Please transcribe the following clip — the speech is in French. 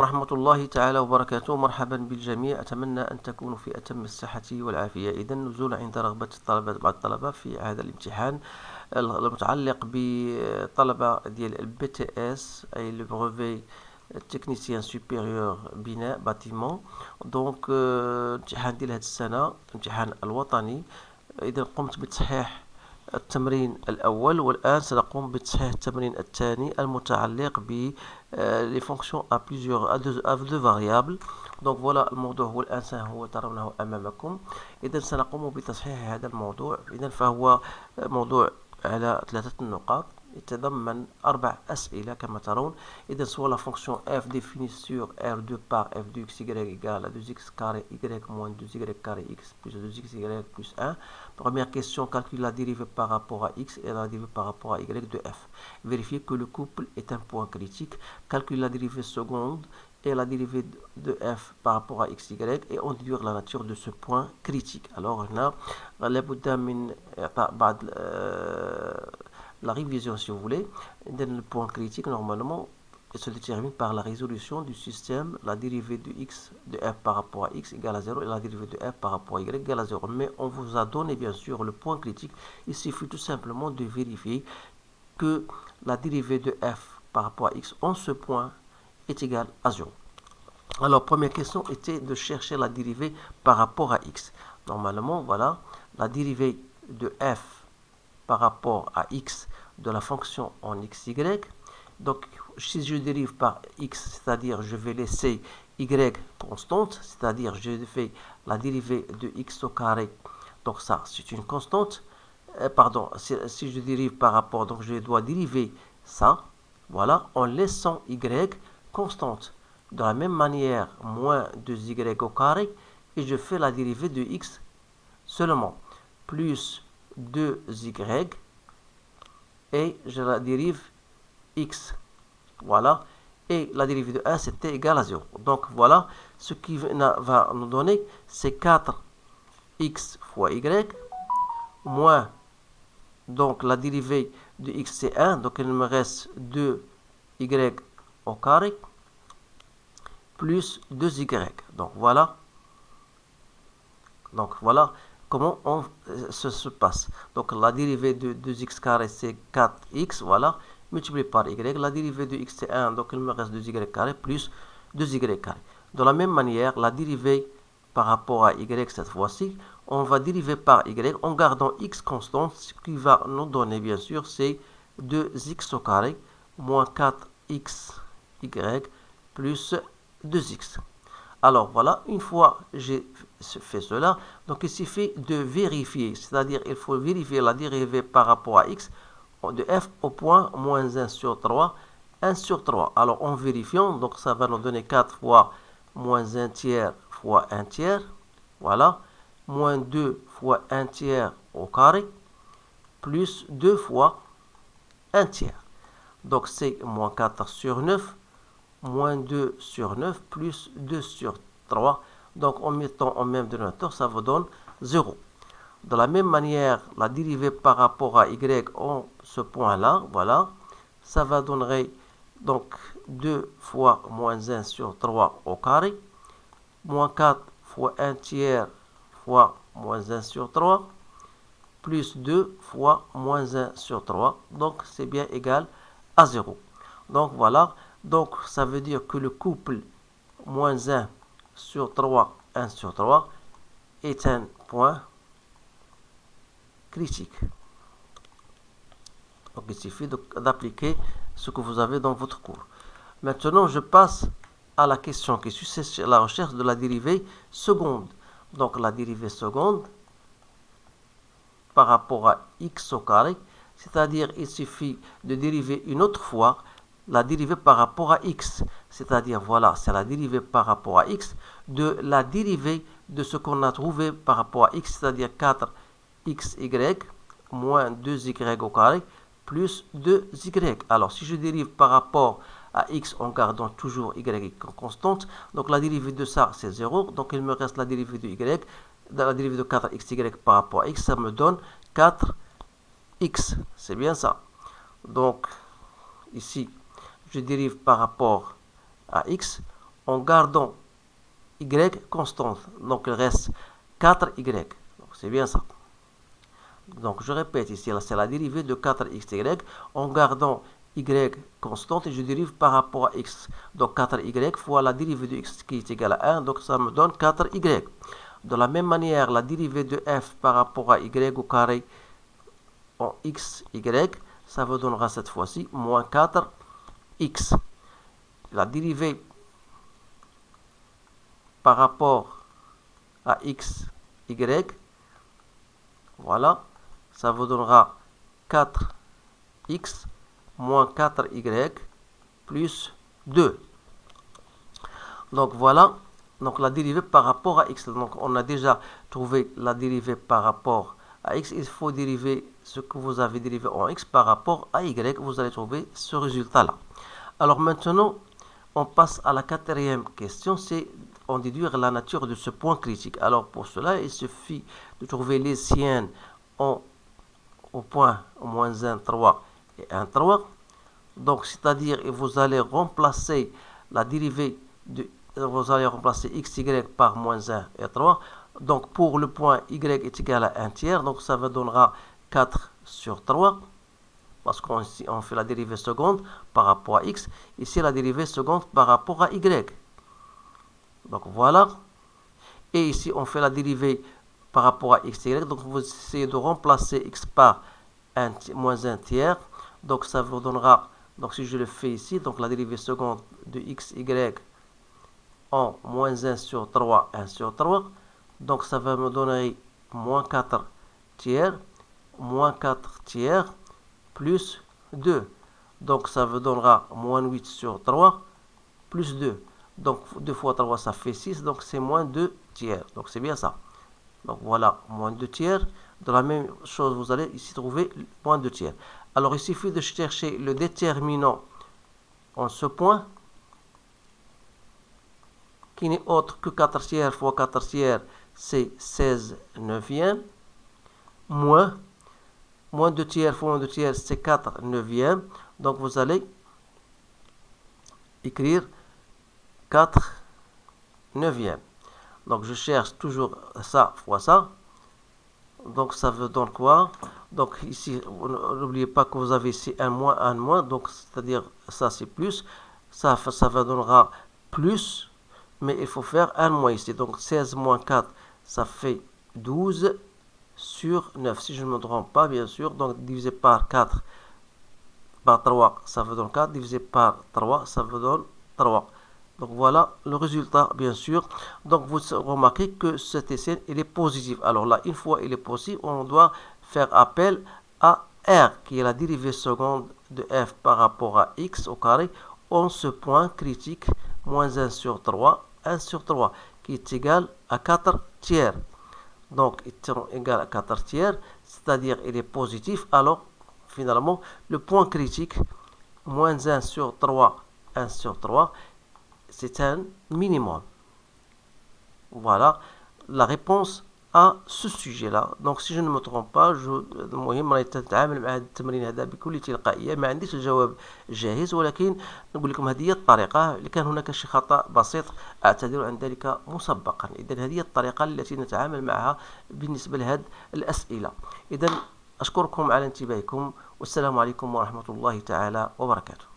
ورحمة الله تعالى وبركاته. مرحبا بالجميع، أتمنى أن تكونوا في أتم الصحة والعافية. إذا نزول عند رغبة بعض الطلبة في هذا الامتحان المتعلق بطلبة ديال البي تي اس أي لو بريفي تكنيسيان سوبيريور بناء باتيمون. دونك الامتحان ديال هذه السنة الامتحان الوطني. إذا قمت بتصحيح التمرين الأول، والآن سنقوم بتصحيح التمرين الثاني المتعلق ب les fonctions à deux variables. donc voilà الموضوع هو الآن هو ترونه أمامكم. إذا سنقوم بتصحيح هذا الموضوع. إذا فهو موضوع على 3 نقاط، يتضمن 4 أسئلة كما ترون. إذا soit la fonction f définie sur R2 par f de x y égale à 2x carré y moins 2y carré x plus 2xy plus 1. Première question, calcule la dérivée par rapport à x et la dérivée par rapport à y de f. Vérifiez que le couple est un point critique. Calcule la dérivée seconde et la dérivée de f par rapport à x, y et on déduire la nature de ce point critique. Alors هنا لابد من إعطاء بعض la révision si vous voulez. Le point critique normalement se détermine par la résolution du système, la dérivée de x de f par rapport à x égale à 0 et la dérivée de f par rapport à y égale à 0. Mais on vous a donné bien sûr le point critique. Il suffit tout simplement de vérifier que la dérivée de f par rapport à x en ce point est égale à 0. Alors première question était de chercher la dérivée par rapport à x. Normalement voilà la dérivée de f par rapport à x de la fonction en xy. Donc si je dérive par x, c'est-à-dire je vais laisser y constante, c'est-à-dire je fais la dérivée de x au carré, donc ça c'est une constante. Pardon, si je dérive par rapport, donc je dois dériver ça, voilà, en laissant y constante. De la même manière, moins 2y au carré, et je fais la dérivée de x seulement, plus 2y, et je la dérive x. Voilà. Et la dérivée de 1, c'était égal à 0. Donc voilà, ce qui va nous donner, c'est 4x fois y, moins, donc la dérivée de x, c'est 1, donc il me reste 2y au carré, plus 2y. Donc voilà comment se passe. Donc la dérivée de 2x carré c'est 4x, voilà, multiplié par y. La dérivée de x c'est 1, donc il me reste 2y carré plus 2y carré. De la même manière, la dérivée par rapport à y cette fois-ci, on va dériver par y en gardant x constante, ce qui va nous donner bien sûr c'est 2x au carré moins 4xy plus 2x. Alors voilà, une fois j'ai fait cela, donc il suffit de vérifier, c'est-à-dire il faut vérifier la dérivée par rapport à x de f au point moins 1 sur 3, 1 sur 3. Alors en vérifiant, donc ça va nous donner 4 fois moins 1 tiers fois 1 tiers, voilà, moins 2 fois 1 tiers au carré, plus 2 fois 1 tiers. Donc c'est moins 4 sur 9, moins 2 sur 9 plus 2 sur 3. Donc en mettant en même dénominateur, ça vous donne 0. De la même manière, la dérivée par rapport à y en ce point-là, voilà, ça va donner donc 2 fois moins 1 sur 3 au carré, moins 4 fois 1 tiers fois moins 1 sur 3, plus 2 fois moins 1 sur 3. Donc c'est bien égal à 0. Donc voilà. Donc, ça veut dire que le couple moins 1 sur 3, 1 sur 3 est un point critique. Donc, il suffit d'appliquer ce que vous avez dans votre cours. Maintenant, je passe à la question qui suit, c'est la recherche de la dérivée seconde. Donc, la dérivée seconde par rapport à x au carré, c'est-à-dire il suffit de dériver une autre fois la dérivée par rapport à x, c'est-à-dire voilà, c'est la dérivée par rapport à x de la dérivée de ce qu'on a trouvé par rapport à x, c'est-à-dire 4xy moins 2y au carré plus 2y. Alors si je dérive par rapport à x en gardant toujours y constante, donc la dérivée de ça c'est 0, donc il me reste la dérivée de y, la dérivée de 4xy par rapport à x, ça me donne 4x, c'est bien ça. Donc ici je dérive par rapport à x en gardant y constante. Donc il reste 4y. Donc c'est bien ça. Donc je répète ici, c'est la dérivée de 4xy en gardant y constante et je dérive par rapport à x. Donc 4y fois la dérivée de x qui est égale à 1, donc ça me donne 4y. De la même manière, la dérivée de f par rapport à y au carré en xy, ça vous donnera cette fois-ci moins 4x. La dérivée par rapport à x, y, voilà, ça vous donnera 4x moins 4y plus 2. Donc voilà, donc la dérivée par rapport à x. Donc on a déjà trouvé la dérivée par rapport à x. Il faut dériver ce que vous avez dérivé en x par rapport à y. Vous allez trouver ce résultat-là. Alors maintenant, on passe à la quatrième question, c'est en déduire la nature de ce point critique. Alors pour cela, il suffit de trouver les siennes au point moins 1, 3 et 1, 3. Donc c'est-à-dire vous allez remplacer la dérivée vous allez remplacer xy par moins 1 et 3. Donc pour le point y est égal à 1 tiers, donc ça vous donnera 4 sur 3. Parce qu'on fait la dérivée seconde par rapport à x. Ici, la dérivée seconde par rapport à y. Donc voilà. Et ici, on fait la dérivée par rapport à x, y. Donc vous essayez de remplacer x par moins 1 tiers. Donc ça vous donnera, donc si je le fais ici, donc la dérivée seconde de x, y en moins 1 sur 3, 1 sur 3. Donc ça va me donner moins 4 tiers, moins 4 tiers, plus 2. Donc ça vous donnera moins 8 sur 3, plus 2. Donc 2 fois 3, ça fait 6. Donc c'est moins 2 tiers. Donc c'est bien ça. Donc voilà, moins 2 tiers. De la même chose, vous allez ici trouver moins 2 tiers. Alors il suffit de chercher le déterminant en ce point, qui n'est autre que 4 tiers fois 4 tiers, c'est 16 neuvièmes, moins 2 tiers fois moins 2 tiers, c'est 4 neuvièmes. Donc vous allez écrire 4 neuvièmes. Donc je cherche toujours ça fois ça. Donc ça veut donner quoi? Donc ici, n'oubliez pas que vous avez ici un moins. Donc c'est-à-dire ça c'est plus. Ça va donnera plus. Mais il faut faire un moins ici. Donc 16 moins 4, ça fait 12 sur 9. Si je ne me trompe pas, bien sûr. Donc divisé par 4, par 3, ça vous donne 4. Divisé par 3, ça vous donne 3. Donc voilà le résultat, bien sûr. Donc vous remarquez que cet essai, il est positif. Alors là, une fois il est positif, on doit faire appel à R, qui est la dérivée seconde de f par rapport à x au carré, en ce point critique, moins 1 sur 3, 1 sur 3, qui est égal à 4 tiers. Donc, il est égal à 4 tiers, c'est-à-dire il est positif. Alors, finalement, le point critique, moins 1 sur 3, 1 sur 3, c'est un minimum. Voilà la réponse à ce sujet-là. Donc si je ne me trompe pas، المهم راني نتعامل مع هذا التمرين هذا بكل تلقائية، ما عنديش الجواب جاهز، ولكن نقول لكم هذه هي الطريقة. اللي كان هناك شي خطأ بسيط أعتذر عن ذلك مسبقا. إذا هذه الطريقة التي نتعامل معها بالنسبة لهذه الأسئلة. إذا أشكركم على انتباهكم، والسلام عليكم ورحمة الله تعالى وبركاته.